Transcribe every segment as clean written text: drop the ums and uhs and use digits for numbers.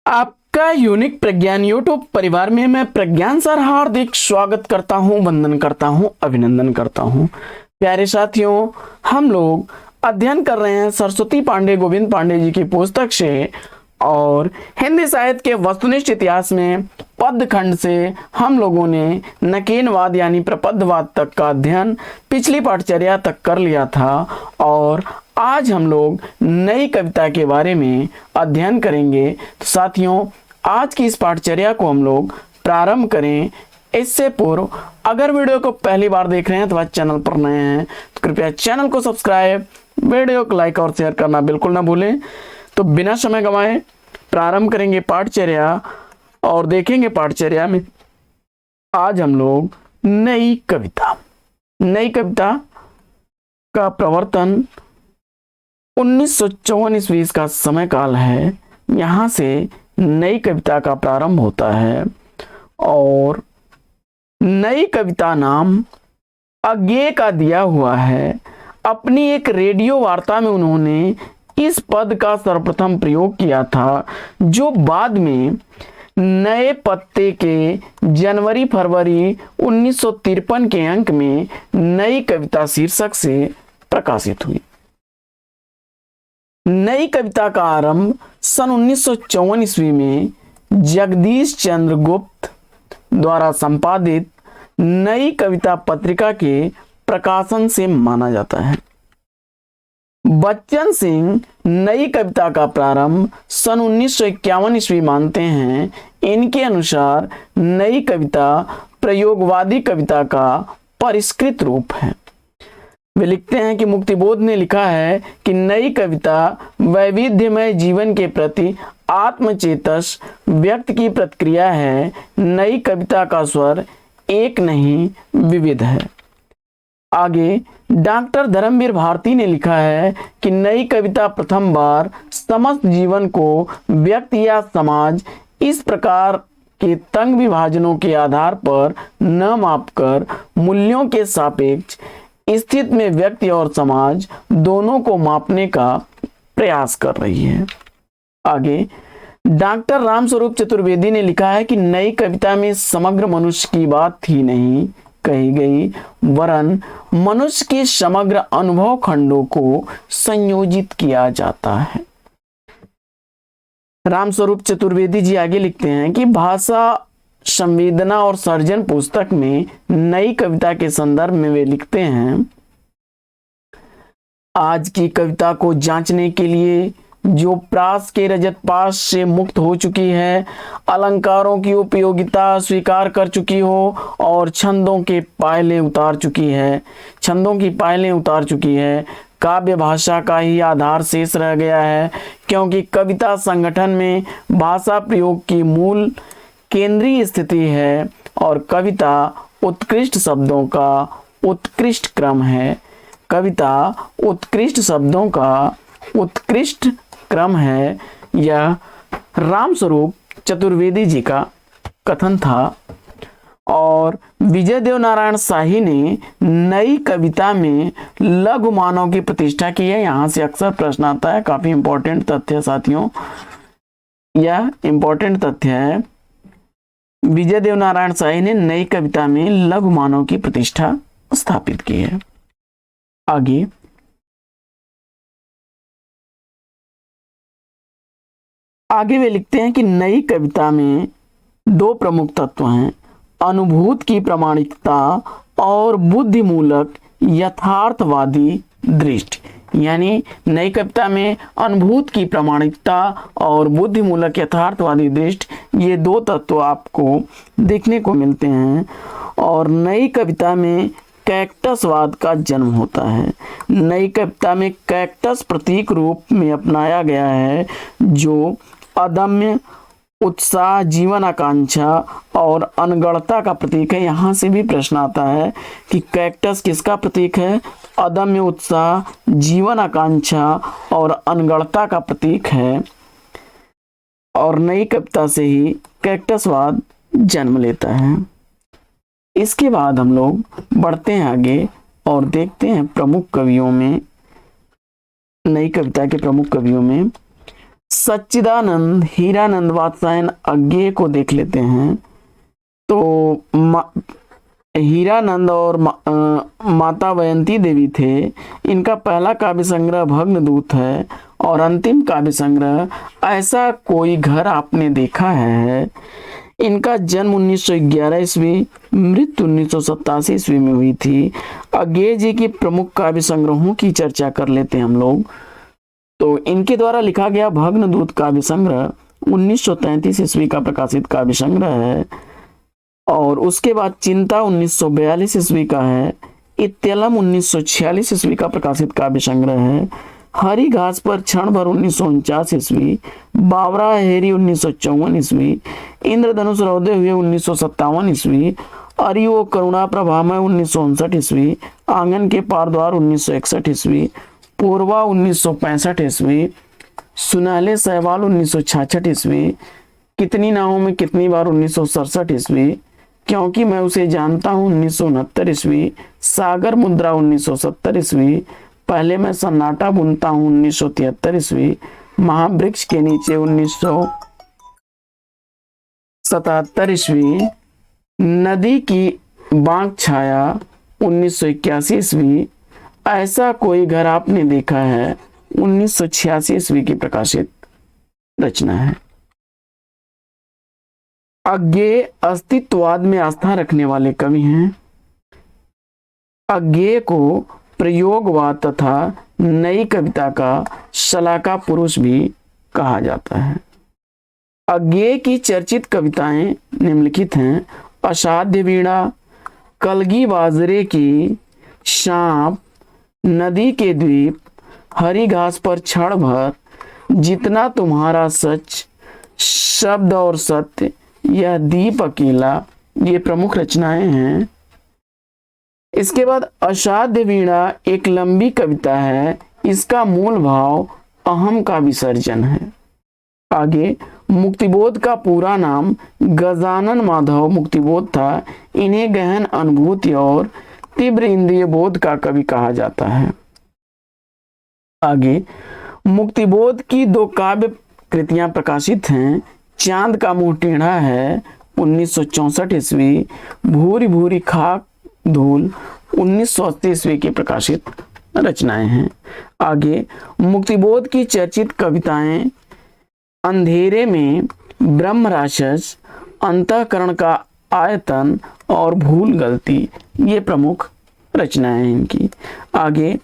आपका यूनिक प्रज्ञान यूट्यूब परिवार में मैं प्रज्ञान सर हार्दिक स्वागत करता हूं, वंदन करता हूं, अभिनंदन करता हूं। प्यारे साथियों, हम लोग अध्ययन कर रहे हैं सरस्वती पांडे गोविंद पांडे जी की पुस्तक से और हिंदी साहित्य के वस्तुनिष्ठ इतिहास में पद खंड से हम लोगों ने नकीनवाद यानी प्रपदवाद तक का अध्ययन पिछली पाठचर्या तक कर लिया था और आज हम लोग नई कविता के बारे में अध्ययन करेंगे। तो साथियों, आज की इस पाठचर्या को हम लोग प्रारंभ करें इससे पूर्व अगर वीडियो को पहली बार देख रहे हैं तो आज चैनल पर नए हैं तो कृपया चैनल को सब्सक्राइब, वीडियो को लाइक और शेयर करना बिल्कुल ना भूलें। तो बिना समय गंवाए प्रारंभ करेंगे पाठचर्या और देखेंगे पाठचर्या में आज हम लोग नई कविता का प्रवर्तन 1954 ईस्वी का समय काल है। यहाँ से नई कविता का प्रारंभ होता है और नई कविता नाम अज्ञेय का दिया हुआ है। अपनी एक रेडियो वार्ता में उन्होंने इस पद का सर्वप्रथम प्रयोग किया था, जो बाद में नए पत्ते के जनवरी-फरवरी 1953 के अंक में नई कविता शीर्षक से प्रकाशित हुई। नई कविता का आरंभ सन 1954 ईस्वी में जगदीश चंद्र गुप्त द्वारा संपादित नई कविता पत्रिका के प्रकाशन से माना जाता है। बच्चन सिंह नई कविता का प्रारंभ सन 1951 ईस्वी मानते हैं। इनके अनुसार नई कविता प्रयोगवादी कविता का परिष्कृत रूप है। वे लिखते हैं कि मुक्तिबोध ने लिखा है कि नई कविता वैविध्यमय जीवन के प्रति आत्मचेतस व्यक्त की प्रतिक्रिया है। नई कविता का स्वर एक नहीं विविध है। आगे डॉक्टर धर्मवीर भारती ने लिखा है कि नई कविता प्रथम बार समस्त जीवन को व्यक्ति या समाज इस प्रकार के तंग विभाजनों के आधार पर न मापकर मूल्यों के सापेक्ष स्थिति में व्यक्ति और समाज दोनों को मापने का प्रयास कर रही है। आगे डॉक्टर रामस्वरूप चतुर्वेदी ने लिखा है कि नई कविता में समग्र मनुष्य की बात ही नहीं कही गई, वरन मनुष्य के समग्र अनुभव खंडों को संयोजित किया जाता है। रामस्वरूप चतुर्वेदी जी आगे लिखते हैं कि भाषा संवेदना और सर्जन पुस्तक में नई कविता के संदर्भ में वे लिखते हैं, आज की कविता को जांचने के लिए जो प्रास के रजत पाश से मुक्त हो चुकी है, अलंकारों की उपयोगिता स्वीकार कर चुकी हो और छंदों की पायलें उतार चुकी है, काव्य भाषा का ही आधार शेष रह गया है, क्योंकि कविता संगठन में भाषा प्रयोग की मूल केंद्रीय स्थिति है और कविता उत्कृष्ट शब्दों का उत्कृष्ट क्रम है। कविता उत्कृष्ट शब्दों का उत्कृष्ट क्रम है। यह रामस्वरूप चतुर्वेदी जी का कथन था। और विजय देव नारायण शाही ने नई कविता में लघु मानव की प्रतिष्ठा की है। यहाँ से अक्सर प्रश्न आता है, काफी इंपॉर्टेंट तथ्य है साथियों, यह इंपॉर्टेंट तथ्य है। विजय देव नारायण शाही ने नई कविता में लघु मानव की प्रतिष्ठा स्थापित की है। आगे वे लिखते हैं कि नई कविता में दो प्रमुख तत्व हैं, अनुभूत की प्रामाणिकता और बुद्धिमूलक यथार्थवादी दृष्टि। यानी नई कविता में अनुभूत की प्रामाणिकता और बुद्धिमूलक यथार्थवादी दृष्टि, ये दो तत्व आपको देखने को मिलते हैं। और नई कविता में कैक्टसवाद का जन्म होता है। नई कविता में कैक्टस प्रतीक रूप में अपनाया गया है, जो अदम्य उत्साह, जीवन आकांक्षा और अनगढ़ता का प्रतीक है। यहाँ से भी प्रश्न आता है कि कैक्टस किसका प्रतीक है? अदम्य उत्साह, जीवन आकांक्षा और अनगढ़ता का प्रतीक है। और नई कविता से ही कैक्टसवाद जन्म लेता है। इसके बाद हम लोग बढ़ते हैं आगे और देखते हैं प्रमुख कवियों में, नई कविता के प्रमुख कवियों में सच्चिदानंद हीरानंद वात्सायन अज्ञेय को देख लेते हैं। तो हीरानंद और माता वयंती देवी थे। इनका पहला काव्य संग्रह भग्नदूत है और अंतिम काव्य संग्रह ऐसा कोई घर आपने देखा है। इनका जन्म 1911 ईस्वी, मृत्यु 1987 ईस्वी में हुई थी। अज्ञेय जी की प्रमुख काव्य संग्रहों की चर्चा कर लेते हैं हम लोग। तो इनके द्वारा लिखा गया भग्नदूत काव्य संग्रह 1933 ईस्वी का प्रकाशित काव्य संग्रह है। और उसके बाद चिंता 1942 ईस्वी का है। इत्यलम 1946 ईस्वी का प्रकाशित काव्य संग्रह है। हरी घास पर क्षण भर 1949 ईस्वी, बावरा हेरी 1954 ईस्वी, इंद्रधनुष रौदे हुए 1957 ईस्वी, अरियो करुणा प्रभामय 1959 ईस्वी, आंगन के पारद्वार 1961 ईस्वी, पूर्वा 1965 ईस्वी, सुनहले सहवाल 1966 ईस्वी, कितनी नावों में कितनी बार 1967 ईस्वी, क्योंकि मैं उसे जानता हूँ 1969 ईस्वी, सागर मुद्रा 1970 ईस्वी, पहले मैं सन्नाटा बुनता हूँ 1973 ईस्वी, महावृक्ष के नीचे 1977 ईस्वी, नदी की बांक छाया 1981 ईस्वी, ऐसा कोई घर आपने देखा है 1986 ईस्वी की प्रकाशित रचना है। अज्ञेय अस्तित्ववाद में आस्था रखने वाले कवि हैं। अज्ञेय को प्रयोगवाद तथा नई कविता का शलाका पुरुष भी कहा जाता है। अज्ञेय की चर्चित कविताएं निम्नलिखित हैं। असाध्य वीणा, कलगी बाजरे की, सांप, नदी के द्वीप, हरी घास पर क्षण भर, जितना तुम्हारा सच, शब्द और सत्य, यह दीप अकेला, ये प्रमुख रचनाएं हैं। इसके बाद असाध्य वीणा एक लंबी कविता है। इसका मूल भाव अहम का विसर्जन है। आगे मुक्तिबोध का पूरा नाम गजानन माधव मुक्तिबोध था। इन्हें गहन अनुभूति और तीव्र इंद्रिय बोध का कवि कहा जाता है। आगे मुक्तिबोध की 2 काव्य कृतियां प्रकाशित हैं। चांद का मुंह टेढ़ा है 1964 ईस्वी, भूरी भूरी खाक धूल 1980 ईस्वी की प्रकाशित रचनाएं हैं। आगे मुक्तिबोध की चर्चित कविताएं अंधेरे में, ब्रह्म राक्षस, अंतःकरण का आयतन और भूल गलती, ये प्रमुख रचनाएं हैं इनकी। आगे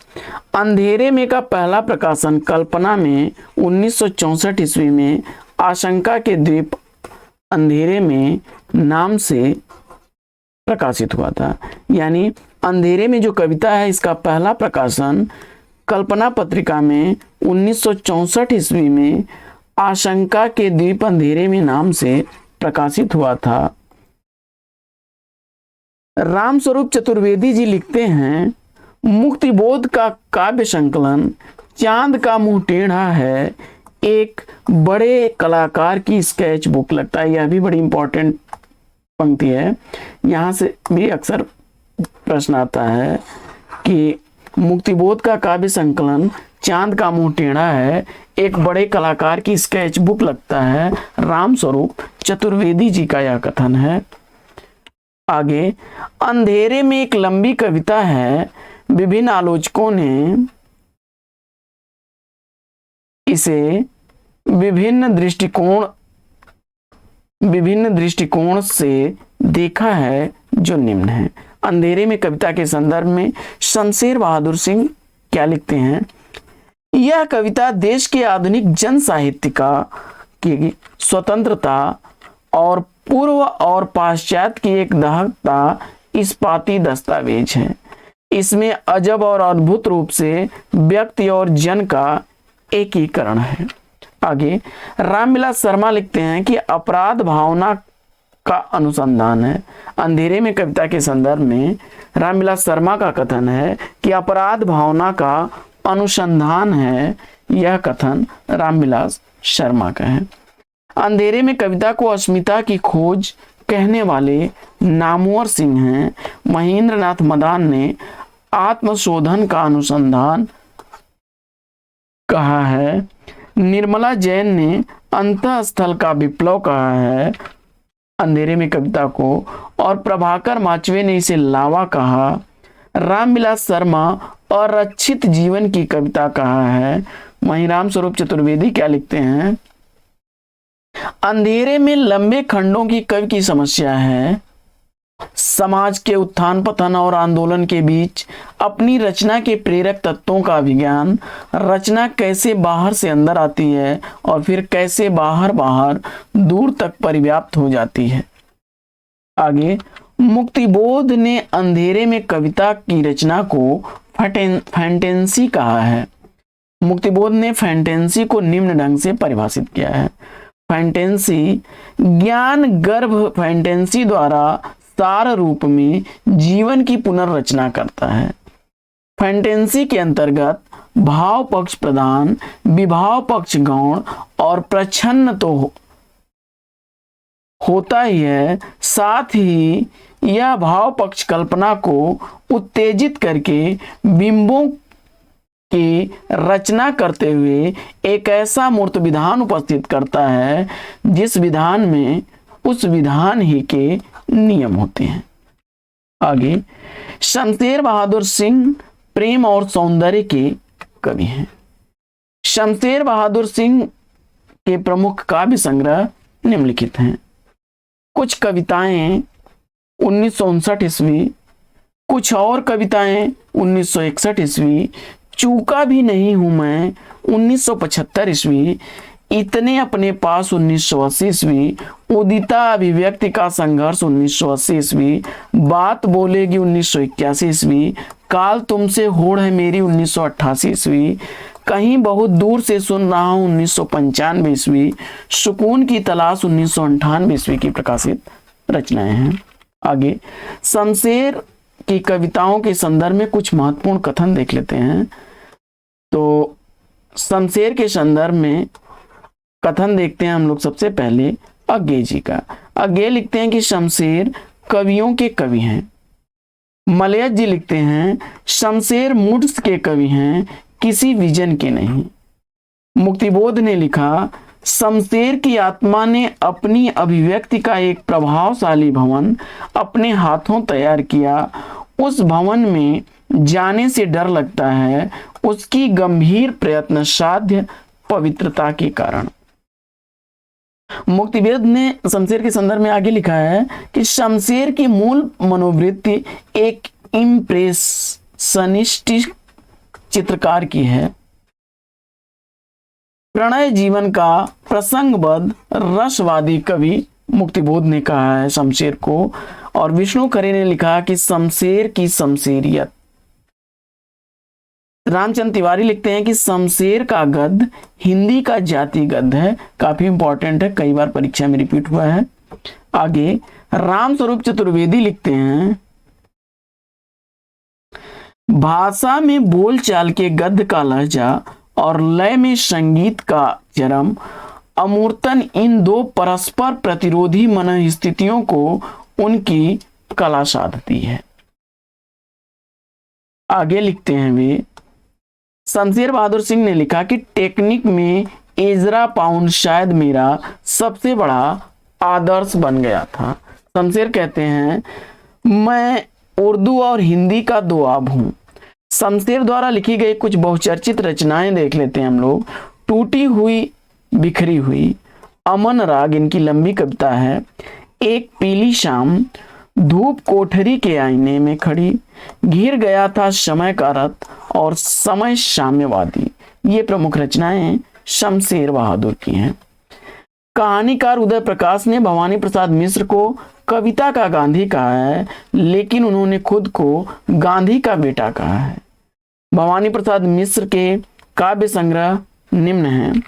अंधेरे में का पहला प्रकाशन कल्पना में 1964 ईस्वी में आशंका के द्वीप अंधेरे में नाम से प्रकाशित हुआ था। यानी अंधेरे में जो कविता है इसका पहला प्रकाशन कल्पना पत्रिका में 1964 ईस्वी में आशंका के द्वीप अंधेरे में नाम से प्रकाशित हुआ था। रामस्वरूप चतुर्वेदी जी लिखते हैं, मुक्तिबोध का काव्य संकलन चांद का मुंह टेढ़ा है एक बड़े कलाकार की स्केच बुक लगता है। यह भी बड़ी इंपॉर्टेंट पंक्ति है। यहाँ से भी अक्सर प्रश्न आता है कि मुक्तिबोध का काव्य संकलन चांद का मुंह टेढ़ा है एक बड़े कलाकार की स्केच बुक लगता है। रामस्वरूप चतुर्वेदी जी का यह कथन है। आगे अंधेरे में एक लंबी कविता है। विभिन्न आलोचकों ने इसे विभिन्न दृष्टिकोण से देखा है जो निम्न है। अंधेरे में कविता के संदर्भ में शमशेर बहादुर सिंह क्या लिखते हैं, यह कविता देश के आधुनिक जन साहित्यिका की स्वतंत्रता और पूर्व और पाश्चात्य की एक दहकता इस्पाती दस्तावेज है। इसमें अजब और अद्भुत रूप से व्यक्ति और जन का एकीकरण है। आगे रामविलास शर्मा लिखते हैं कि अपराध भावना का अनुसंधान है। अंधेरे में कविता के संदर्भ में रामविलास शर्मा का कथन है कि अपराध भावना का अनुसंधान है। यह कथन रामविलास शर्मा का है। अंधेरे में कविता को अस्मिता की खोज कहने वाले नामवर सिंह हैं। महेंद्रनाथ मदान ने आत्मशोधन का अनुसंधान कहा है। निर्मला जैन ने अंतःस्थल का विप्लव कहा है अंधेरे में कविता को, और प्रभाकर माचवे ने इसे लावा कहा। रामविलास शर्मा अरक्षित जीवन की कविता कहा है। वहीं रामस्वरूप चतुर्वेदी क्या लिखते हैं, अंधेरे में लंबे खंडों की कवि की समस्या है। समाज के उत्थान पतन और आंदोलन के बीच अपनी रचना के प्रेरक तत्वों का विज्ञान, रचना कैसे बाहर से अंदर आती है और फिर कैसे बाहर बाहर दूर तक परिव्याप्त हो जाती है। आगे, मुक्तिबोध ने अंधेरे में कविता की रचना को फैंटेंसी कहा है। मुक्तिबोध ने फैंटेंसी को निम्न ढंग से परिभाषित किया है। फैंटेंसी ज्ञान गर्भ फैंटेंसी द्वारा सार रूप में जीवन की पुनर्रचना करता है। फैंटेंसी के अंतर्गत भाव पक्ष प्रधान, विभाव पक्ष गौण और प्रच्छन्न तो होता ही है, साथ ही यह भाव पक्ष कल्पना को उत्तेजित करके बिंबों की रचना करते हुए एक ऐसा मूर्त विधान उपस्थित करता है जिस विधान में उस विधान ही के नियम होते हैं। आगे, शमशेर बहादुर सिंह प्रेम और सौंदर्य के कवि हैं। शमशेर बहादुर सिंह के प्रमुख काव्य संग्रह निम्नलिखित हैं। कुछ कविताएं 1959 ईस्वी, कुछ और कविताएं 1961 ईस्वी, चूका भी नहीं हूं मैं 1975 ईस्वी, इतने अपने पास 1980 ईस्वी, उदिता अभिव्यक्ति का संघर्ष 1980 ईस्वी, बात बोलेगी 1981 ईस्वी, काल तुमसे होड़ है मेरी 1988 ईस्वी, कहीं बहुत दूर से सुन रहा हूं 1995 ईस्वी, सुकून की तलाश 1998 ईस्वी की प्रकाशित रचनाएं हैं। आगे, शमशेर की कविताओं के संदर्भ में कुछ महत्वपूर्ण कथन देख लेते हैं। तो शमशेर के संदर्भ में कथन देखते हैं हम लोग। सबसे पहले अज्ञे जी का। अज्ञे लिखते हैं कि शमशेर कवियों के कवि हैं। मलयज जी लिखते हैं शमशेर मूड्स के कवि हैं, किसी विजन के नहीं। मुक्तिबोध ने लिखा शमशेर की आत्मा ने अपनी अभिव्यक्ति का एक प्रभावशाली भवन अपने हाथों तैयार किया। उस भवन में जाने से डर लगता है, उसकी गंभीर प्रयत्न साध्य पवित्रता के कारण। मुक्तिबोध ने शमशेर के संदर्भ में आगे लिखा है कि शमशेर की मूल मनोवृत्ति एक इम्प्रेशनिस्टिक चित्रकार की है। प्रणय जीवन का प्रसंगबद्ध रसवादी कवि मुक्तिबोध ने कहा है शमशेर को। और विष्णु खरे ने लिखा कि शमशेर की शमशेरियत। रामचंद्र तिवारी लिखते हैं कि शमशेर का गद्य हिंदी का जाति गद्य है। काफी इंपॉर्टेंट है, कई बार परीक्षा में रिपीट हुआ है। आगे, रामस्वरूप चतुर्वेदी लिखते हैं भाषा में बोलचाल के गद्य का लहजा और लय में संगीत का चरम अमूर्तन, इन दो परस्पर प्रतिरोधी मनस्थितियों को उनकी कला साधती है। आगे लिखते हैं वे, शमशेर बहादुर सिंह ने लिखा कि टेक्निक में एजरा पाउंड शायद मेरा सबसे बड़ा आदर्श बन गया था। शमशेर कहते हैं मैं उर्दू और हिंदी का दोआब हूं। शमशेर द्वारा लिखी गई कुछ बहुचर्चित रचनाएं देख लेते हैं हम लोग। टूटी हुई बिखरी हुई, अमन राग इनकी लंबी कविता है। एक पीली शाम, धूप कोठरी के आईने में खड़ी, घिर गया था समय का रथ और समय साम्यवादी, ये प्रमुख रचनाएं शमशेर बहादुर की हैं। कहानीकार उदय प्रकाश ने भवानी प्रसाद मिश्र को कविता का गांधी कहा है, लेकिन उन्होंने खुद को गांधी का बेटा कहा है। भवानी प्रसाद मिश्र के काव्य संग्रह निम्न हैं।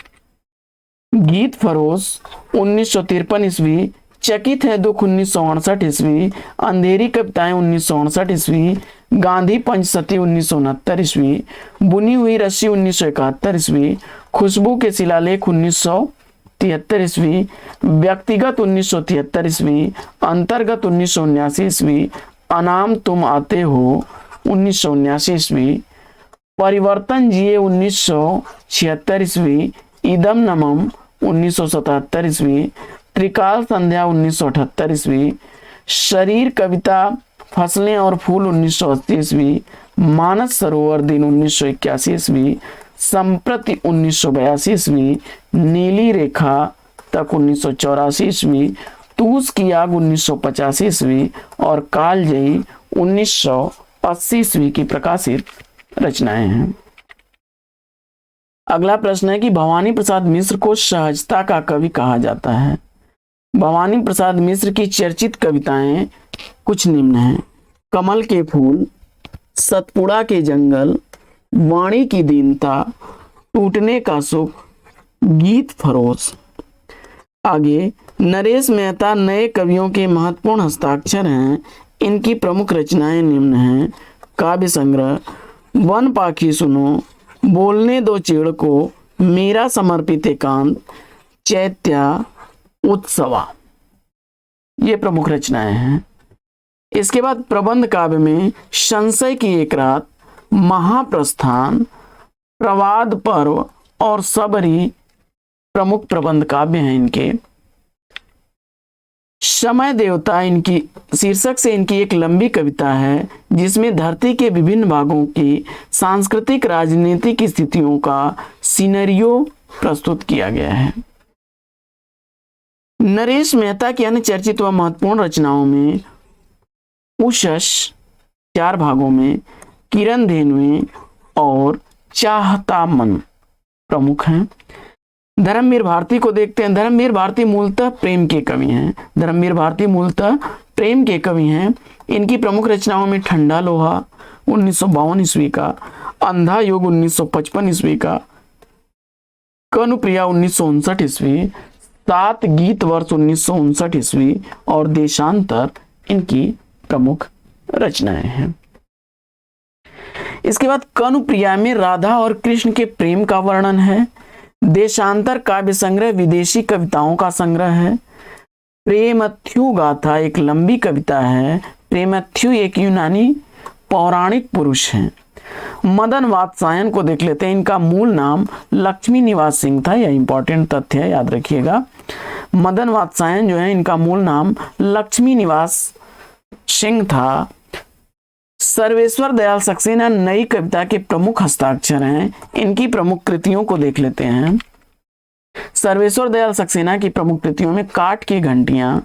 गीत फरोश 1953 ईस्वी, चकित है दुख 1968 ईस्वी, अंधेरी कविताएं 1968 ईस्वी, गांधी पंचसती 1969 ईस्वी, बुनी हुई रस्सी 1971 ईस्वी, खुशबू के शिलालेख 1973 ईस्वी, व्यक्तिगत 1973 ईस्वी, अंतर्गत 1979 ईस्वी, अनाम तुम आते हो 1979 ईस्वी, परिवर्तन जिए 1976 ईस्वी, इदम नमम 1977 ईस्वी, त्रिकाल संध्या 1978 ईस्वी, शरीर कविता फसलें और फूल 1980 ईस्वी, मानस सरोवर दिन 1981 ईस्वी, संप्रति 1982 ईस्वी, नीली रेखा तक 1984 ईस्वी, तूस की आग 1985 ईस्वी और कालजयी 1980 ईस्वी की प्रकाशित रचनाएं हैं। अगला प्रश्न है कि भवानी प्रसाद मिश्र को सहजता का कवि कहा जाता है। भवानी प्रसाद मिश्र की चर्चित कविताएं कुछ निम्न हैं: कमल के फूल, सतपुड़ा के जंगल, वाणी की दीनता, टूटने का सुख, गीत फरोश। आगे, नरेश मेहता नए कवियों के महत्वपूर्ण हस्ताक्षर हैं। इनकी प्रमुख रचनाएं निम्न हैं: काव्य संग्रह, वन पाखी सुनो, बोलने दो चिड़ को, मेरा समर्पित एकांत, चैत्या, उत्सवा। ये प्रमुख रचनाएं हैं। इसके बाद प्रबंध काव्य में संशय की एक रात, महाप्रस्थान, प्रवाद पर्व और सबरी प्रमुख प्रबंध काव्य हैं इनके। समय देवता इनकी शीर्षक से इनकी एक लंबी कविता है जिसमें धरती के विभिन्न भागों की सांस्कृतिक राजनीतिक स्थितियों का सिनेरियो प्रस्तुत किया गया है। नरेश मेहता की अन्य चर्चित व महत्वपूर्ण रचनाओं में उषस 4 भागों में, किरण धेनुएं और चाहता मन प्रमुख हैं। धर्मवीर भारती को देखते हैं। धर्मवीर भारती मूलतः प्रेम के कवि हैं। धर्मवीर भारती मूलतः प्रेम के कवि हैं। इनकी प्रमुख रचनाओं में ठंडा लोहा 1952 ईस्वी का, अंधा युग 1955 ईस्वी का, कनुप्रिया 1959 ईस्वी, 7 गीत वर्ष 1959 ईस्वी और देशांतर इनकी प्रमुख रचनाएं हैं। इसके बाद कनुप्रिया में राधा और कृष्ण के प्रेम का वर्णन है। देशांतर काव्य संग्रह विदेशी कविताओं का संग्रह है। प्रेमथ्यु गाथा एक लंबी कविता है। प्रेमथ्यु एक यूनानी पौराणिक पुरुष हैं। मदन वात्सायन को देख लेते हैं। इनका मूल नाम लक्ष्मी निवास सिंह था। यह इंपॉर्टेंट तथ्य है, याद रखिएगा। मदन वात्सायन जो है इनका मूल नाम लक्ष्मी निवास सिंह था। सर्वेश्वर दयाल सक्सेना नई कविता के प्रमुख हस्ताक्षर हैं। इनकी प्रमुख कृतियों को देख लेते हैं। सर्वेश्वर दयाल सक्सेना की प्रमुख कृतियों में काठ की घंटियां,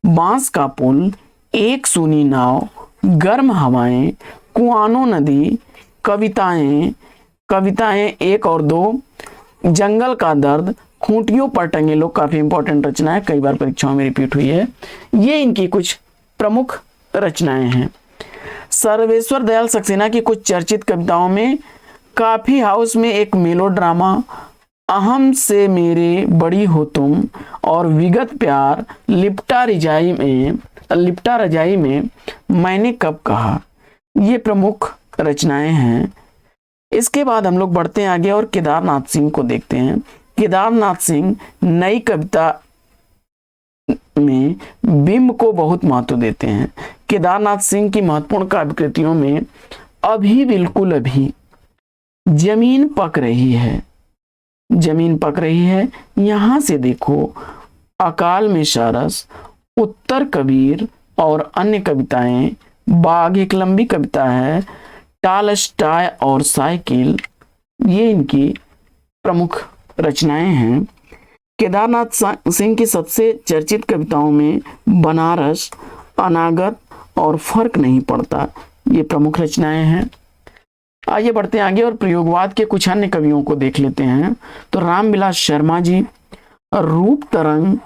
बांस का पुल, एक सूनी नाव, गर्म हवाएं, कुआनो नदी, कविताएं 1 और 2, जंगल का दर्द, खूंटियों पर टंगे लोग काफी इंपॉर्टेंट रचना है, कई बार परीक्षाओं में रिपीट हुई है। ये इनकी कुछ प्रमुख रचनाएं हैं। सर्वेश्वर दयाल सक्सेना की कुछ चर्चित कविताओं में काफी हाउस में एक मेलोड्रामा, अहम से मेरे बड़ी हो तुम और विगत प्यार, लिपटा रजाई में मैंने कब कहा, ये प्रमुख रचनाएं हैं। इसके बाद हम लोग बढ़ते हैं आगे और केदारनाथ सिंह को देखते हैं। केदारनाथ सिंह नई कविता में बिंब को बहुत महत्व देते हैं। केदारनाथ सिंह की महत्वपूर्ण काव्य कृतियों में अभी बिल्कुल अभी, जमीन पक रही है, यहां से देखो, अकाल में सारस, उत्तर कबीर और अन्य कविताएं, बाघ एक लंबी कविता है, टालस्टाय और साइकिल, ये इनकी प्रमुख रचनाएं हैं। केदारनाथ सिंह की सबसे चर्चित कविताओं में बनारस, अनागत और फर्क नहीं पड़ता, ये प्रमुख रचनाएं हैं। आइए बढ़ते हैं आगे और प्रयोगवाद के कुछ अन्य कवियों को देख लेते हैं। तो रामविलास शर्मा जी, रूप तरंग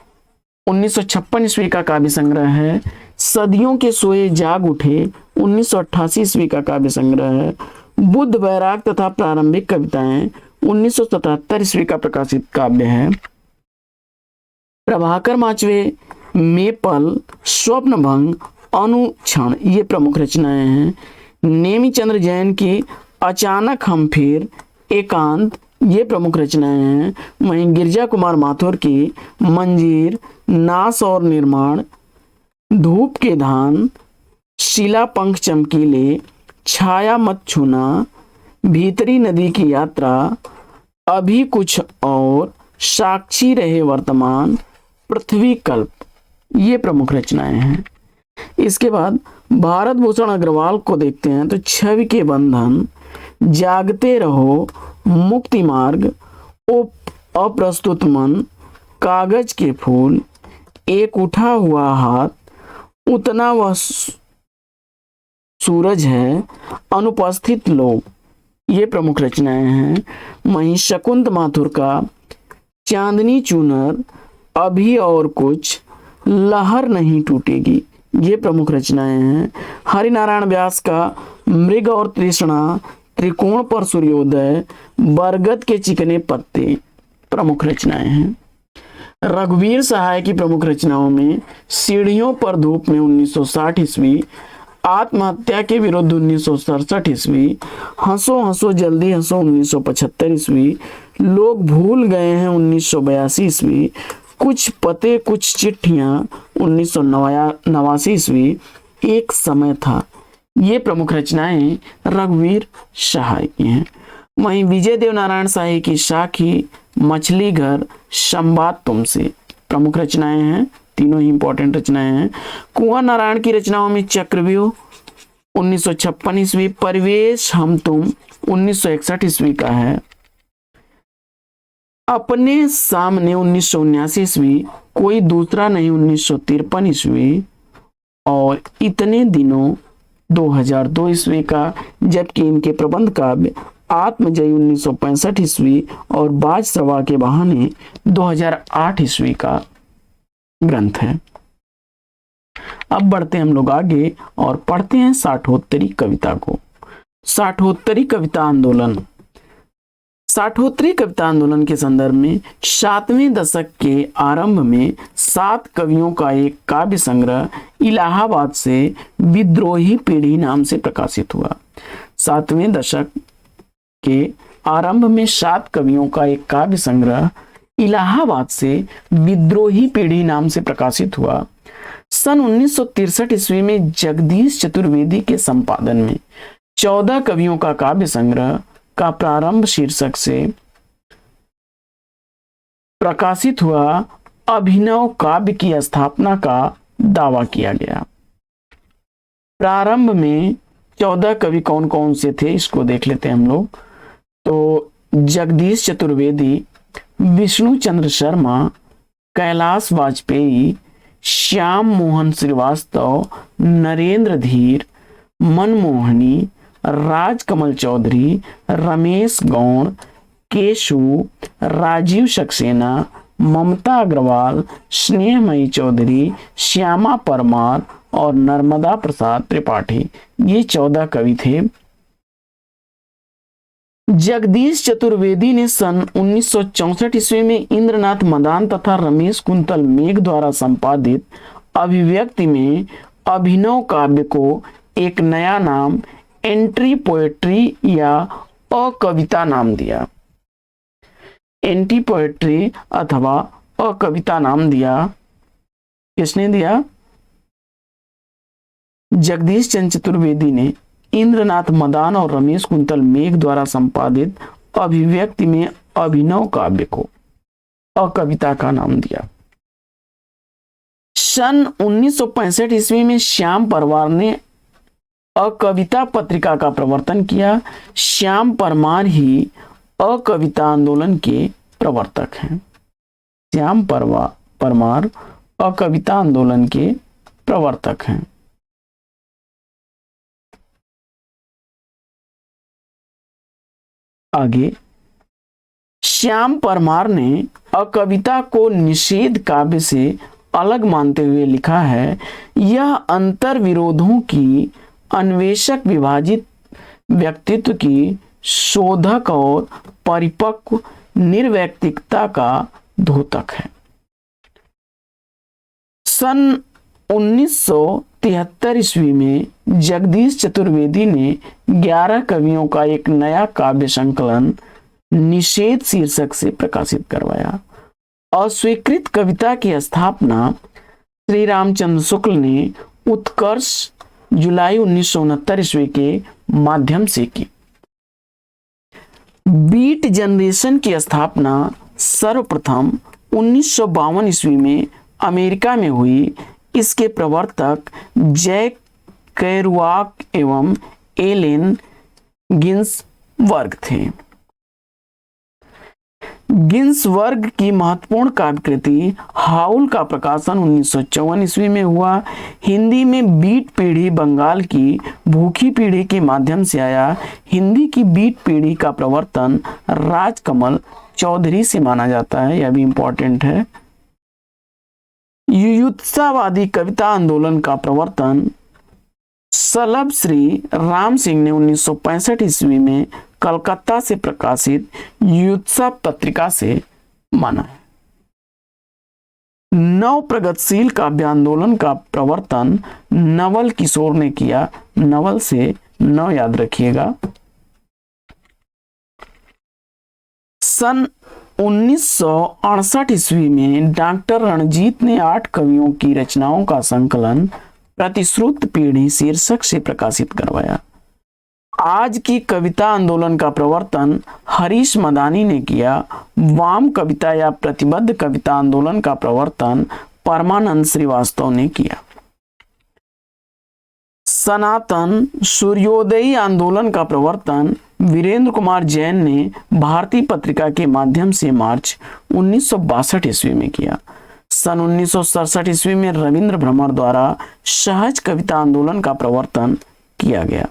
1956 ईस्वी का काव्य संग्रह है। सदियों के सोए जाग उठे 1988 ईस्वी का काव्य संग्रह है। बुद्ध वैराग तथा प्रारंभिक कविताएं 1977 ईस्वी का प्रकाशित काव्य है। प्रभाकर माचवे, मेपल, स्वप्नभंग, अनुक्षण, ये प्रमुख रचनाएं हैं। नेमीचंद्र जैन की अचानक हम फिर, एकांत, ये प्रमुख रचनाएं हैं। वहीं गिरिजा कुमार माथुर की मंजीर, नाश और निर्माण, धूप के धान, शिला पंख चमकीले, छाया मत छूना, भीतरी नदी की यात्रा, अभी कुछ और, साक्षी रहे वर्तमान, पृथ्वी कल्प, ये प्रमुख रचनाएं हैं। इसके बाद भारत भूषण अग्रवाल को देखते हैं तो छवि के बंधन, जागते रहो, मुक्ति मार्ग, अप्रस्तुत मन, कागज के फूल, एक उठा हुआ हाथ, उतना वह सूरज है, अनुपस्थित लोग, ये प्रमुख रचनाएं हैं। वहीं शकुंत माथुर का चांदनी चूनर, अभी और कुछ, लहर नहीं टूटेगी, ये प्रमुख रचनाएं हैं। हरिनारायण व्यास का मृग और तृष्णा, त्रिकोण पर सूर्योदय, बरगद के चिकने पत्ते, प्रमुख रचनाएं हैं। रघुवीर सहाय की प्रमुख रचनाओं में सीढ़ियों पर धूप में 1960 ईस्वी, आत्महत्या के विरुद्ध 1967 ईस्वी, हंसो हंसो जल्दी हंसो 1975 ईस्वी, लोग भूल गए हैं 1982 ईस्वी, कुछ पते कुछ चिट्ठियां 1989 ईस्वी, एक समय था, ये प्रमुख रचनाएं रघुवीर सहाय की हैं। वहीं विजय देव नारायण शाही की साखी, मछली घर, संवाद तुमसे, प्रमुख रचनाएं हैं, तीनों ही इंपॉर्टेंट रचनाएं हैं। कुंवर नारायण की रचनाओं में चक्रव्यूह 1956 ईस्वी, परिवेश हम तुम 1961 ईस्वी का है, अपने सामने 1979 ईस्वी, कोई दूसरा नहीं 1953 ईस्वी, और इतने दिनों 2002 ईस्वी का, जबकि इनके प्रबंध काव्य आत्मजयी 1965 ईस्वी और बाज सवा के बहाने 2008 ईस्वी का ग्रंथ है। अब बढ़ते हम लोग आगे और पढ़ते हैं साठोत्तरी कविता को। साठोत्तरी कविता आंदोलन। साठोत्तरी कविता आंदोलन के संदर्भ में 7वें दशक के आरंभ में 7 कवियों का एक काव्य संग्रह इलाहाबाद से विद्रोही पीढ़ी नाम से प्रकाशित हुआ। 7वें दशक के आरंभ में 7 कवियों का एक काव्य संग्रह इलाहाबाद से विद्रोही पीढ़ी नाम से प्रकाशित हुआ। सन 1963 ईस्वी में जगदीश चतुर्वेदी के संपादन में 14 कवियों का काव्य संग्रह का प्रारंभ शीर्षक से प्रकाशित हुआ अभिनव काव्य की स्थापना का दावा किया गया। प्रारंभ में 14 कवि कौन कौन से थे इसको देख लेते हैं हम लोग। तो जगदीश चतुर्वेदी, विष्णु चंद्र शर्मा, कैलाश वाजपेयी, श्याम मोहन श्रीवास्तव, नरेंद्र धीर, मनमोहनी, राजकमल चौधरी, रमेश गौड़, केशु, राजीव सक्सेना, ममता अग्रवाल, स्नेहमयी चौधरी, श्यामा परमार और नर्मदा प्रसाद त्रिपाठी, ये 14 कवि थे। जगदीश चतुर्वेदी ने सन 1964 ईस्वी में इंद्रनाथ मदान तथा रमेश कुंतल मेघ द्वारा संपादित अभिव्यक्ति में अभिनव काव्य को एक नया नाम एंट्री पोएट्री या अकविता नाम दिया। एंटी पोएट्री अथवा अकविता नाम दिया। किसने दिया? जगदीश चंद्र चतुर्वेदी ने इंद्रनाथ मदान और रमेश कुंतल मेघ द्वारा संपादित अभिव्यक्ति में अभिनव काव्य को अकविता का नाम दिया। सन 1965 ईस्वी में श्याम परमार ने अकविता पत्रिका का प्रवर्तन किया। श्याम परमार ही अकविता आंदोलन के प्रवर्तक हैं। श्याम परमार अकविता आंदोलन के प्रवर्तक हैं। आगे श्याम परमार ने अकविता को निषेध काव्य से अलग मानते हुए लिखा है, यह अंतर विरोधों की अन्वेषक विभाजित व्यक्तित्व की शोधक और परिपक्व निर्वैयक्तिकता का द्योतक है। सन 1973 ईस्वी में जगदीश चतुर्वेदी ने 11 कवियों का एक नया काव्य संकलन निषेध शीर्षक से प्रकाशित करवाया। अस्वीकृत कविता की स्थापना श्री रामचंद्र शुक्ल ने उत्कर्ष जुलाई 1969 ईस्वी के माध्यम से की। बीट जनरेशन की स्थापना सर्वप्रथम 1952 ईस्वी में अमेरिका में हुई। इसके प्रवर्तक जैक केरुआक एवं एलेन गिन्सबर्ग थे। गिन्सबर्ग की महत्वपूर्ण काव्यकृति हाउल का प्रकाशन 1954 ईस्वी में हुआ। हिंदी में बीट पीढ़ी बंगाल की भूखी पीढ़ी के माध्यम से आया। हिंदी की बीट पीढ़ी का प्रवर्तन राजकमल चौधरी से माना जाता है, यह भी इंपॉर्टेंट है। युयुत्सावादी कविता आंदोलन का प्रवर्तन सलभ श्री राम सिंह ने 1965 ईस्वी में कलकत्ता से प्रकाशित युत्सा पत्रिका से माना है। नव प्रगतिशील काव्य आंदोलन का प्रवर्तन नवल किशोर ने किया। नवल से नव याद रखिएगा। सन 1968 ईस्वी में डॉक्टर रणजीत ने 8 कवियों की रचनाओं का संकलन प्रतिश्रुत पीढ़ी शीर्षक से प्रकाशित करवाया। आज की कविता आंदोलन का प्रवर्तन हरीश मदानी ने किया। वाम कविता या प्रतिबद्ध कविता आंदोलन का प्रवर्तन परमानंद श्रीवास्तव ने किया। सनातन सूर्योदयी आंदोलन का प्रवर्तन वीरेंद्र कुमार जैन ने भारतीय पत्रिका के माध्यम से मार्च 1962 ईस्वी में किया। सन 1967 ईस्वी में रविंद्र भ्रमर द्वारा सहज कविता आंदोलन का प्रवर्तन किया गया।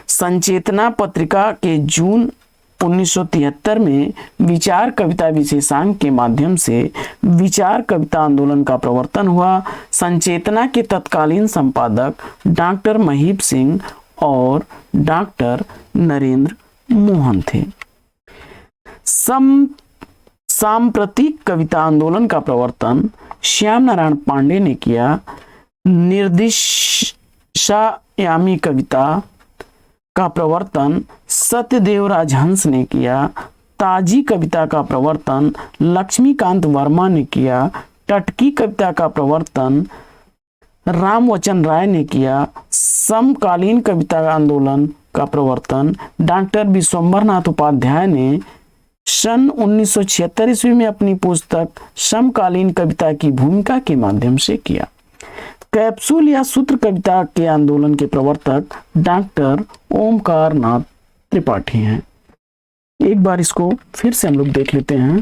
संचेतना पत्रिका के जून 1973 में विचार कविता विशेषांक के माध्यम से विचार कविता आंदोलन का प्रवर्तन हुआ। संचेतना के तत्कालीन संपादक डॉक्टर महीप सिंह और डॉक्टर नरेंद्र मोहन थे। सांप्रतिक कविता आंदोलन का प्रवर्तन श्याम नारायण पांडे ने किया। निर्दिशायामी कविता का प्रवर्तन सत्यदेव राजहंस ने किया। ताजी कविता का प्रवर्तन लक्ष्मीकांत वर्मा ने किया। टटकी कविता का प्रवर्तन रामवचन राय ने किया। समकालीन कविता आंदोलन का प्रवर्तन डॉक्टर विश्वंभरनाथ उपाध्याय ने सन 1976 ईस्वी में अपनी पुस्तक समकालीन कविता की भूमिका के माध्यम से किया। कैप्सूल या सूत्र कविता के आंदोलन के प्रवर्तक डॉक्टर ओमकार नाथ त्रिपाठी हैं। एक बार इसको फिर से हम लोग देख लेते हैं।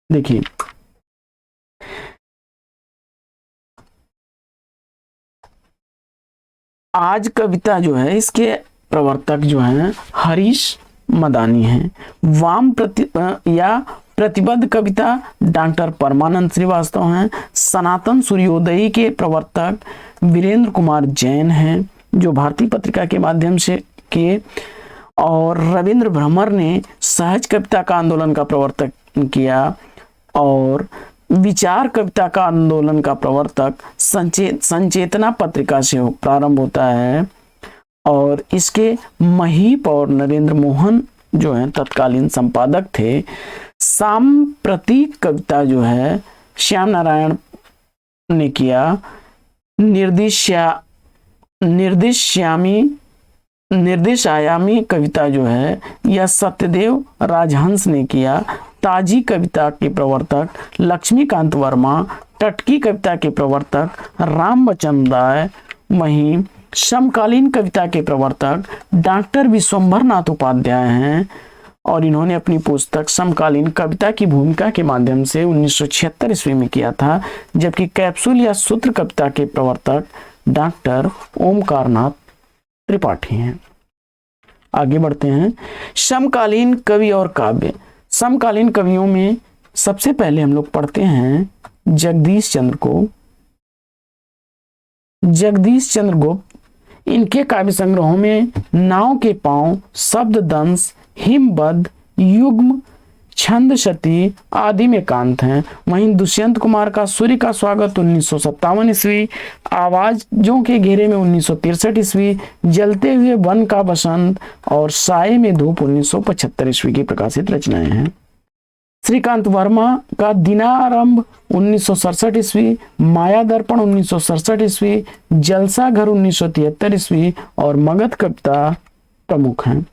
देखिए, आज कविता जो है इसके प्रवर्तक जो हैं हरीश मदानी हैं। वाम प्रतिबद्ध कविता डॉक्टर परमानंद श्रीवास्तव हैं। सनातन सूर्योदयी के प्रवर्तक वीरेंद्र कुमार जैन हैं, जो भारतीय पत्रिका के माध्यम से किए। और रविंद्र भ्रमर ने सहज कविता का आंदोलन का प्रवर्तक किया। और विचार कविता का आंदोलन का प्रवर्तक संचेतना पत्रिका से प्रारंभ होता है। और इसके महीप और नरेंद्र मोहन जो हैं तत्कालीन संपादक थे। सांप्रतिक कविता जो है श्याम नारायण ने किया। निर्दिशायामी कविता जो है यह सत्यदेव राजहंस ने किया। ताजी कविता के प्रवर्तक लक्ष्मीकांत वर्मा। टटकी कविता के प्रवर्तक रामवचन राय वहीं समकालीन कविता के प्रवर्तक डॉक्टर विश्वंभरनाथ उपाध्याय हैं। और इन्होंने अपनी पुस्तक समकालीन कविता की भूमिका के माध्यम से 1976 ईस्वी में किया था। जबकि कैप्सूल या सूत्र कविता के प्रवर्तक डॉक्टर ओमकार नाथ त्रिपाठी हैं। आगे बढ़ते हैं। समकालीन कवि और काव्य। समकालीन कवियों में सबसे पहले हम लोग पढ़ते हैं जगदीश चंद्र को। जगदीश चंद्र गुप्त। इनके काव्य संग्रहों में नाव के पांव, शब्द दंश, हिमबद्ध, युग्म, छंद शती आदि में कांत हैं। वहीं दुष्यंत कुमार का सूर्य का स्वागत 1957 ईस्वी, आवाजों के घेरे में 1963 ईस्वी, जलते हुए वन का बसंत और साए में धूप 1975 ईस्वी की प्रकाशित रचनाएं हैं। श्रीकांत वर्मा का दिनारंभ 1967 ईस्वी, माया दर्पण 1967 ईस्वी, जलसा घर 1973 ईस्वी और मगध कविता प्रमुख हैं।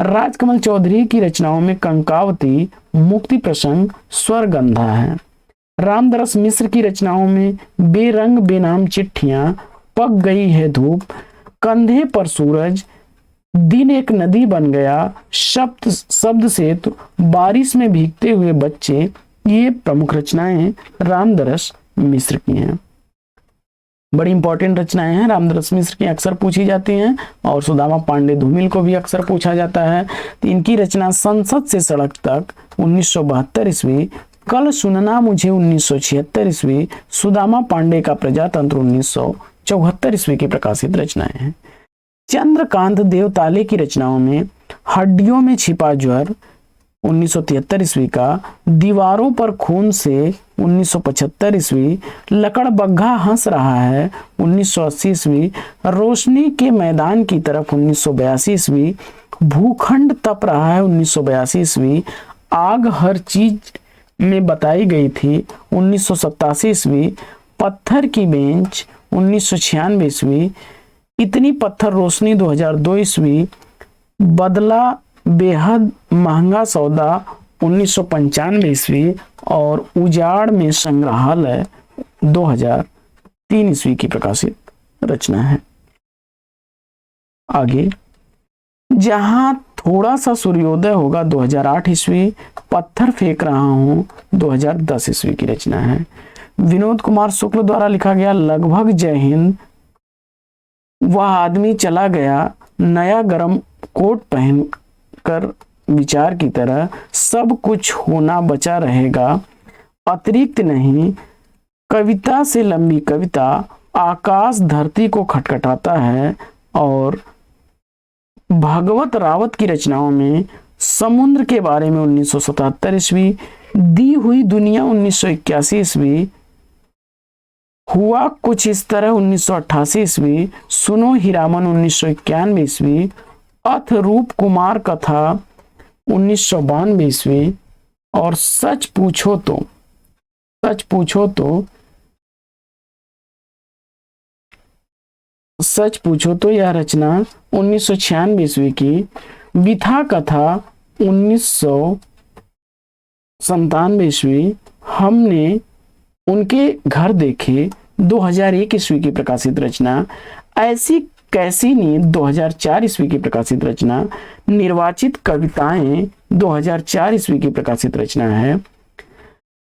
राजकमल चौधरी की रचनाओं में कंकावती, मुक्ति प्रसंग, स्वरगंधा है। रामदरस मिश्र की रचनाओं में बेरंग बेनाम चिट्ठियां, पक गई है धूप, कंधे पर सूरज, दिन एक नदी बन गया, शब्द सेतु, बारिश में भीगते हुए बच्चे, ये प्रमुख रचनाएं रामदरस मिश्र की हैं। बड़ी इंपॉर्टेंट रचनाएं हैं रामदरस मिश्र की, अक्सर पूछी जाती हैं, और सुदामा पांडे धूमिल को भी अक्सर पूछा जाता है। तो इनकी रचना संसद से सड़क तक 1972 ईस्वी, कल सुनना मुझे 1976 ईस्वी, सुदामा पांडे का प्रजातंत्र 1974 ईस्वी की प्रकाशित रचनाएं हैं। चंद्रकांत देवताले की रचनाओं में हड्डियों में छिपा ज्वर 1973 ईस्वी का, दीवारों पर खून से 1975 ईस्वी, लकड़बग्घा हंस रहा है 1980 ईस्वी, रोशनी के मैदान की तरफ 1982 ईस्वी, भूखंड तप रहा है 1982 ईस्वी, आग हर चीज में बताई गई थी 1987 ईस्वी, पत्थर की बेंच 1996 ईस्वी, इतनी पत्थर रोशनी 2002 ईस्वी, बदला बेहद महंगा सौदा 1995 ईस्वी, और उजाड़ में संग्रहालय 2003 ईस्वी की प्रकाशित रचना है। आगे, जहां थोड़ा सा सूर्योदय होगा 2008 ईस्वी, पत्थर फेंक रहा हूं 2010 ईस्वी की रचना है। विनोद कुमार शुक्ल द्वारा लिखा गया लगभग जय हिंद, वह आदमी चला गया नया गरम कोट पहनकर, विचार की तरह, सब कुछ होना बचा रहेगा, अतिरिक्त नहीं, कविता से लंबी कविता, आकाश धरती को खटखटाता है, और भागवत रावत की रचनाओं में समुद्र के बारे में 1977 ईस्वी, दी हुई दुनिया 1981 ईस्वी, हुआ कुछ इस तरह 1988 ईस्वी, सुनो हीरामन 1991 ईस्वी, अथ रूप कुमार कथा 1992 ईस्वी, और सच पूछो तो यह रचना 1996 ईस्वी की, विथा कथा 1997 ईस्वी, हमने उनके घर देखे 2001 ईस्वी की प्रकाशित रचना, ऐसी कैसी नींद 2004 ईस्वी की प्रकाशित रचना, निर्वाचित कविताएं 2004 ईस्वी की प्रकाशित रचना है।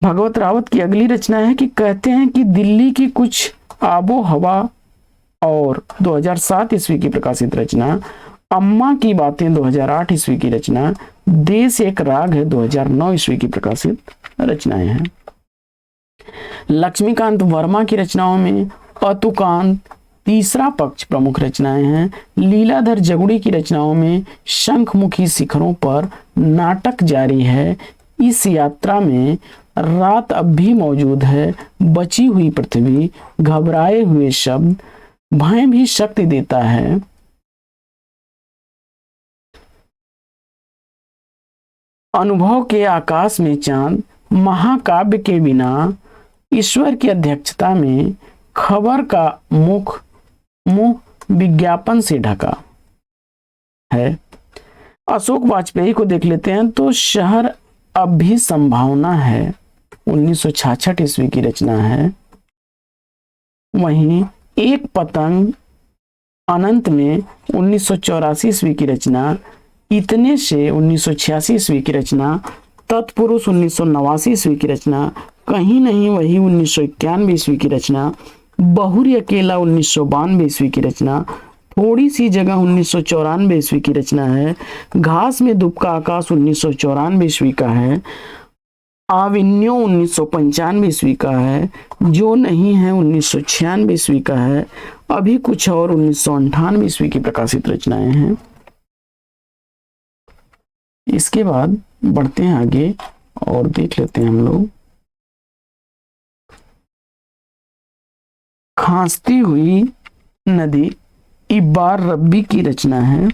भागवत रावत की अगली रचना है कि कहते हैं कि दिल्ली की कुछ आबो हवा, और 2007 ईस्वी की प्रकाशित रचना, अम्मा की बातें 2008 ईस्वी की रचना, देश एक राग है 2009 ईस्वी की प्रकाशित रचनाएं हैं। लक्ष्मीकांत वर्मा की रचनाओं में अतुकांत, तीसरा पक्ष प्रमुख रचनाएं हैं। लीलाधर जगुड़ी की रचनाओं में शंखमुखी शिखरों पर, नाटक जारी है, इस यात्रा में, रात अब भी मौजूद है, बची हुई पृथ्वी, घबराए हुए शब्द, भय भी शक्ति देता है, अनुभव के आकाश में चांद, महाकाव्य के बिना, ईश्वर की अध्यक्षता में, खबर का मुंह विज्ञापन से ढका है। अशोक वाजपेयी को देख लेते हैं तो शहर अब भी संभावना है 1966 ईस्वी की रचना है। वहीं एक पतंग अनंत में 1984 ईस्वी की रचना, इतने से 1986 ईस्वी की रचना, तत्पुरुष 1989 ईस्वी की रचना, कहीं नहीं वही 1991 ईस्वी की रचना, बहुरी अकेला 1992 ईस्वी की रचना, थोड़ी सी जगह 1994 ईस्वी की रचना है, घास में दुबका आकाश 1994 ईस्वी का है, आविन्यो 1995 ईस्वी का है, जो नहीं है 1996 ईस्वी का है, अभी कुछ और 1998 ईस्वी की प्रकाशित रचनाएं हैं। इसके बाद बढ़ते हैं आगे और देख लेते हैं हम लोग खांसती हुई नदी, इब्बार रब्बी की रचना है।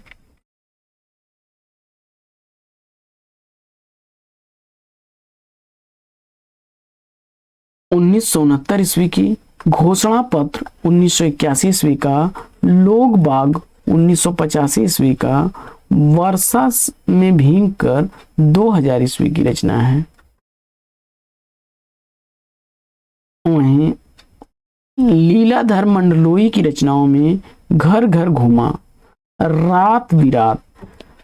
उन्नीस ईस्वी की, घोषणा पत्र 1981 ईस्वी का, लोग बाग 1985 ईस्वी का, वर्षा में भीगकर 2000 ईस्वी की रचना है। वहीं लीलाधर मंडलोई की रचनाओं में घर घर घूमा, रात बिरात,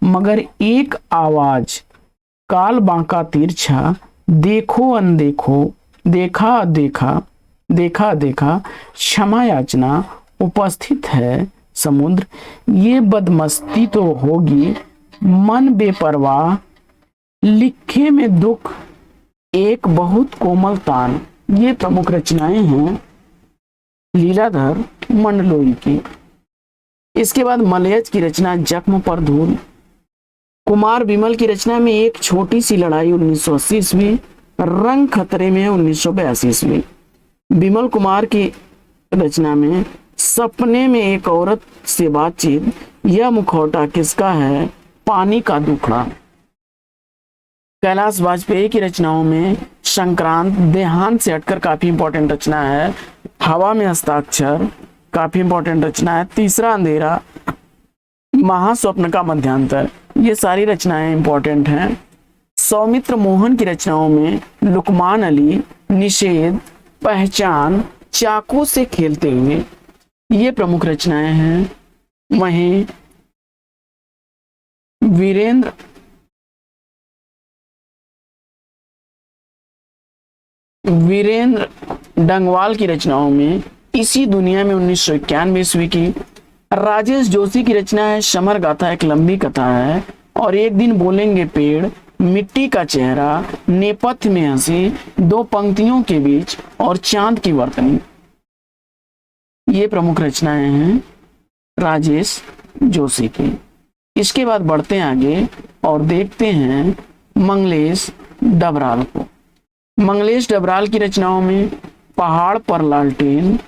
मगर एक आवाज, काल बांका तिरछा, देखो अनदेखो, देखा देखा, देखा देखा, क्षमा याचना, उपस्थित है समुद्र, ये बदमस्ती तो होगी, मन बेपरवाह, लिखे में दुख, एक बहुत कोमल तान। ये प्रमुख रचनाएं हैं लीलाधर मंडलोई की। इसके बाद मलयज की रचना जख्म पर धूल, कुमार विमल की रचना में एक छोटी सी लड़ाई 1980 ईस्वी, रंग खतरे में 1982 ईस्वी। विमल कुमार की रचना में सपने में एक औरत से बातचीत, यह मुखौटा किसका है, पानी का दुखड़ा। कैलाश वाजपेयी की रचनाओं में संक्रांत, देहांत से हटकर काफी इंपॉर्टेंट रचना है, हवा में हस्ताक्षर काफी इंपॉर्टेंट रचना है, तीसरा अंधेरा, महास्वप्न का मध्यांतर, ये सारी रचनाएं इंपॉर्टेंट हैं। सौमित्र मोहन की रचनाओं में लुकमान अली, निषेध, पहचान, चाकू से खेलते हुए, ये प्रमुख रचनाएं हैं। वहीं वीरेंद्र डंगवाल की रचनाओं में इसी दुनिया में 1991 ईस्वी की। राजेश जोशी की रचना है समर गाथा, एक लंबी कथा है, और एक दिन बोलेंगे पेड़, मिट्टी का चेहरा, नेपथ्य में हंसी, दो पंक्तियों के बीच, और चांद की वर्तनी, ये प्रमुख रचनाएं हैं राजेश जोशी की। इसके बाद बढ़ते हैं आगे और देखते हैं मंगलेश डबराल को। मंगलेश डबराल की रचनाओं में पहाड़ पर लालटेन,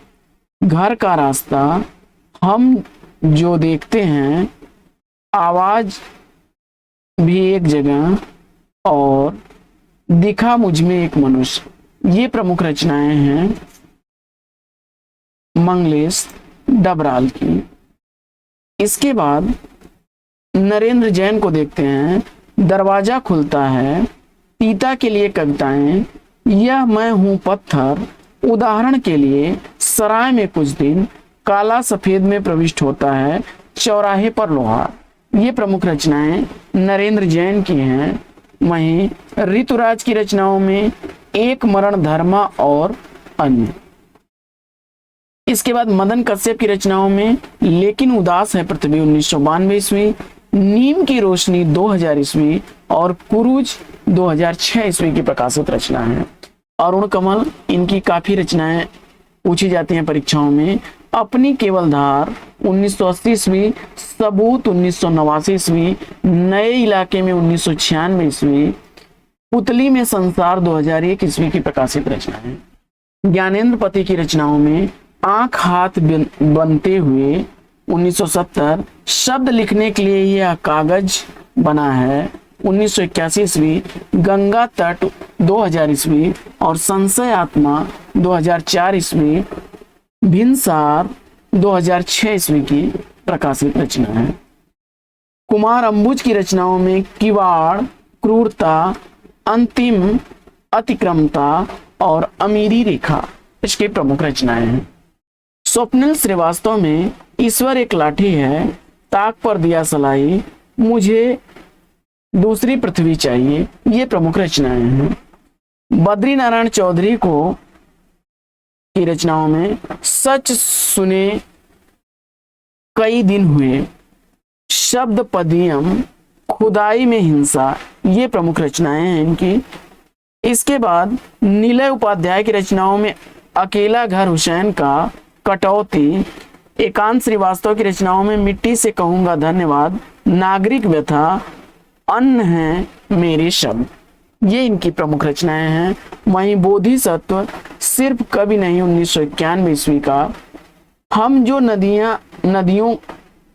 घर का रास्ता, हम जो देखते हैं, आवाज भी एक जगह, और दिखा मुझमें एक मनुष्य, ये प्रमुख रचनाएं हैं मंगलेश डबराल की। इसके बाद नरेंद्र जैन को देखते हैं, दरवाजा खुलता है, सीता के लिए कविताएं, यह मैं हूं पत्थर, उदाहरण के लिए सराय में कुछ दिन, काला सफेद में प्रविष्ट होता है, चौराहे पर लोहार, ये प्रमुख रचनाएं नरेंद्र जैन की हैं। वहीं ऋतुराज की रचनाओं में एक मरण धर्मा और अन्य। इसके बाद मदन कश्यप की रचनाओं में लेकिन उदास है पृथ्वी 1992 ईस्वी, नीम की रोशनी 2000 ईस्वी, और कुरूज 2006 ईस्वी की प्रकाशित रचना है। अरुण कमल, इनकी काफी रचनाएं पूछी जाती हैं परीक्षाओं में। अपनी केवल धार 1980 ईस्वी, सबूत 1989 ईस्वी, नए इलाके में 1996 ईस्वी, पुतली में संसार 2001 ईस्वी की प्रकाशित रचना है। ज्ञानेंद्र पति की रचनाओं में आंख हाथ बनते हुए 1970, शब्द लिखने के लिए यह कागज बना है 1981 ईस्वी, गंगा तट 2000 ईस्वी, और संशय आत्मा 2004 ईस्वी, भिनसार 2006 ईस्वी की प्रकाशित रचना है। कुमार अंबुज की रचनाओं में किवाड़, क्रूरता, अंतिम, अतिक्रमता और अमीरी रेखा इसकी प्रमुख रचनाएं हैं। स्वप्निल श्रीवास्तव में ईश्वर एक लाठी है, ताक पर दिया सलाई, मुझे दूसरी पृथ्वी चाहिए, ये प्रमुख रचनाएं हैं। बद्री नारायण चौधरी को की रचनाओं में सच सुने कई दिन हुए, शब्द पदियम, खुदाई में हिंसा, ये प्रमुख रचनाएं हैं इनकी। इसके बाद नीलय उपाध्याय की रचनाओं में अकेला घर हुसैन का, कटौती, एकांत श्रीवास्तव की रचनाओं में मिट्टी से कहूंगा धन्यवाद, नागरिक व्यथा, अन्न है मेरे शब्द, ये इनकी प्रमुख रचनाएं हैं। वहीं बोधिसत्व सिर्फ कभी नहीं 1991 ईस्वी का, हम जो नदियों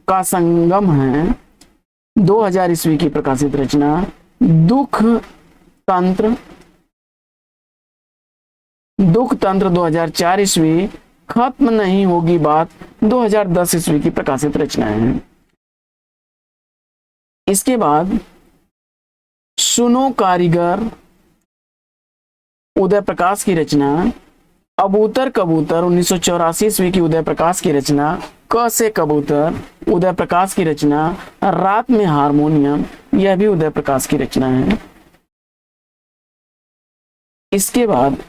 का संगम है 2000 ईस्वी की प्रकाशित रचना। दुख तंत्र 2004 ईस्वी, खत्म नहीं होगी बात 2010 ईस्वी की प्रकाशित रचनाएं हैं। इसके बाद सुनो कारीगर उदय प्रकाश की रचना, अबूतर कबूतर 1984 ईस्वी की उदय प्रकाश की रचना, क से कबूतर उदय प्रकाश की रचना, रात में हारमोनियम यह भी उदय प्रकाश की रचना है। इसके बाद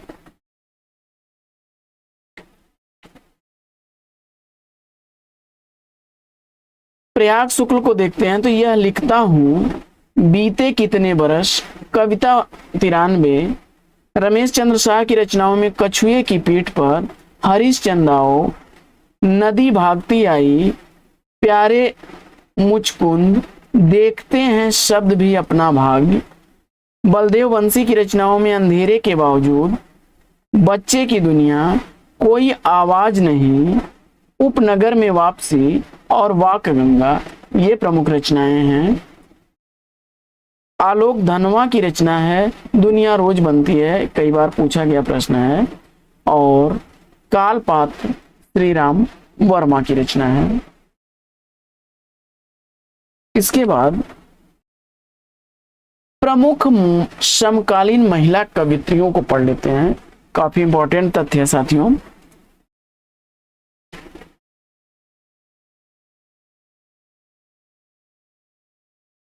प्रयाग शुक्ल को देखते हैं। तो यह लिखता हूं बीते कितने बरस, कविता 93। रमेश चंद्र शाह की रचनाओं में कछुए की पीठ पर, हरिश्चंदाओ, नदी भागती आई, प्यारे मुचकुंद, देखते हैं शब्द भी अपना भाग्य, बलदेव बंसी की रचनाओं में अंधेरे के बावजूद, बच्चे की दुनिया, कोई आवाज नहीं, उपनगर में वापसी और वाक गंगा ये प्रमुख रचनाएं हैं। आलोक धनवा की रचना है दुनिया रोज बनती है, कई बार पूछा गया प्रश्न है। और कालपात्र श्री राम वर्मा की रचना है। इसके बाद प्रमुख समकालीन महिला कवित्रियों को पढ़ लेते हैं, काफी इंपॉर्टेंट तथ्य है साथियों।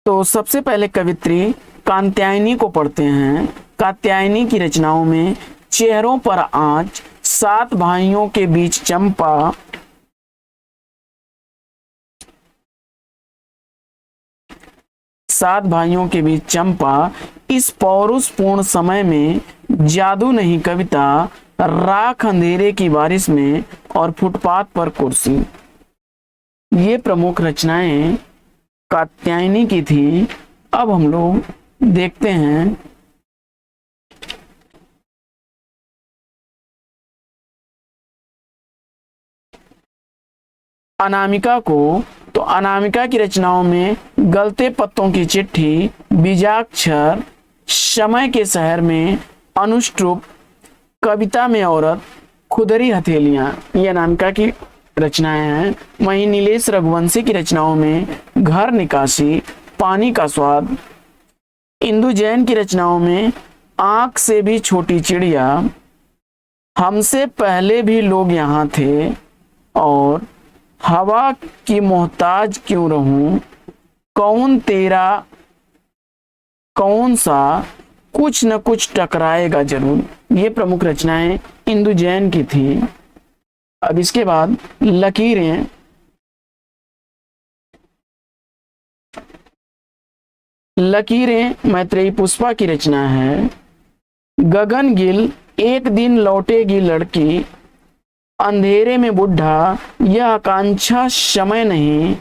तो सबसे पहले कवित्री कात्यायनी को पढ़ते हैं। कात्यायनी की रचनाओं में चेहरों पर आंच, सात भाइयों के बीच चंपा, सात भाइयों के बीच चंपा, इस पौरुषपूर्ण समय में जादू नहीं कविता, राख अंधेरे की बारिश में और फुटपाथ पर कुर्सी ये प्रमुख रचनाएं कात्यायनी की थी। अब हम लोग देखते हैं अनामिका को। तो अनामिका की रचनाओं में गलते पत्तों की चिट्ठी, बीजाक्षर, समय के शहर में, अनुष्टुप, कविता में औरत, खुदरी हथेलियां ये अनामिका की रचनाएं हैं। वहीं नीलेश रघुवंशी की रचनाओं में घर निकासी, पानी का स्वाद, इंदु जैन की रचनाओं में आंख से भी छोटी चिड़िया, हमसे पहले भी लोग यहाँ थे, और हवा की मोहताज क्यों रहूं, कौन तेरा कौन सा, कुछ न कुछ टकराएगा जरूर ये प्रमुख रचनाएं इंदु जैन की थी। अब इसके बाद लकीरें, लकीरें मैत्रेयी पुष्पा की रचना है। गगन गिल, एक दिन लौटेगी लड़की, अंधेरे में बुढ़ा, यह आकांक्षा समय नहीं,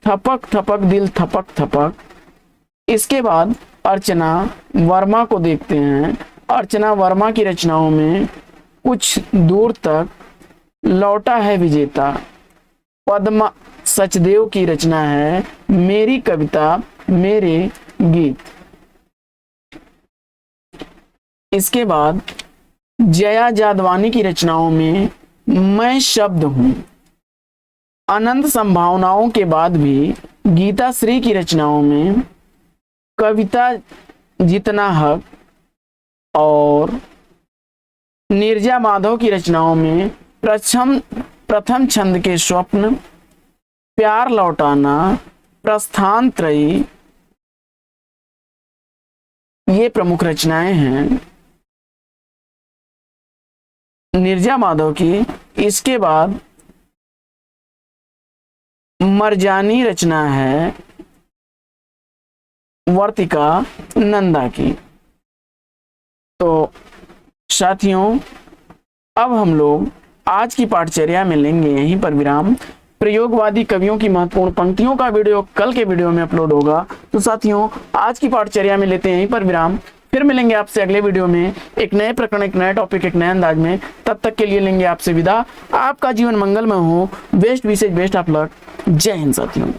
थपक थपक दिल थपक थपक। इसके बाद अर्चना वर्मा को देखते हैं। अर्चना वर्मा की रचनाओं में कुछ दूर तक, लौटा है विजेता, पद्मा सचदेव की रचना है मेरी कविता मेरे गीत। इसके बाद जया जादवानी की रचनाओं में मैं शब्द हूं, अनंत संभावनाओं के बाद भी गीता श्री की रचनाओं में कविता जितना हक, और नीरजा माधव की रचनाओं में प्रथम छंद के स्वप्न, प्यार लौटाना, प्रस्थान त्रयी ये प्रमुख रचनाएं हैं नीरजा माधव की। इसके बाद मरजानी रचना है वर्तिका नंदा की। तो साथियों अब हम लोग आज की पाठचर्या में लेंगे यहीं पर विराम। प्रयोगवादी कवियों की महत्वपूर्ण पंक्तियों का वीडियो कल के वीडियो में अपलोड होगा। तो साथियों आज की पाठचर्या में लेते हैं यहीं पर विराम। फिर मिलेंगे आपसे अगले वीडियो में एक नए प्रकरण, एक नए टॉपिक, एक नए अंदाज में। तब तक के लिए लेंगे आपसे विदा। आपका जीवन मंगलमय हो। बेस्ट विशेष बेस्ट ऑफ लक। जय हिंद साथियों।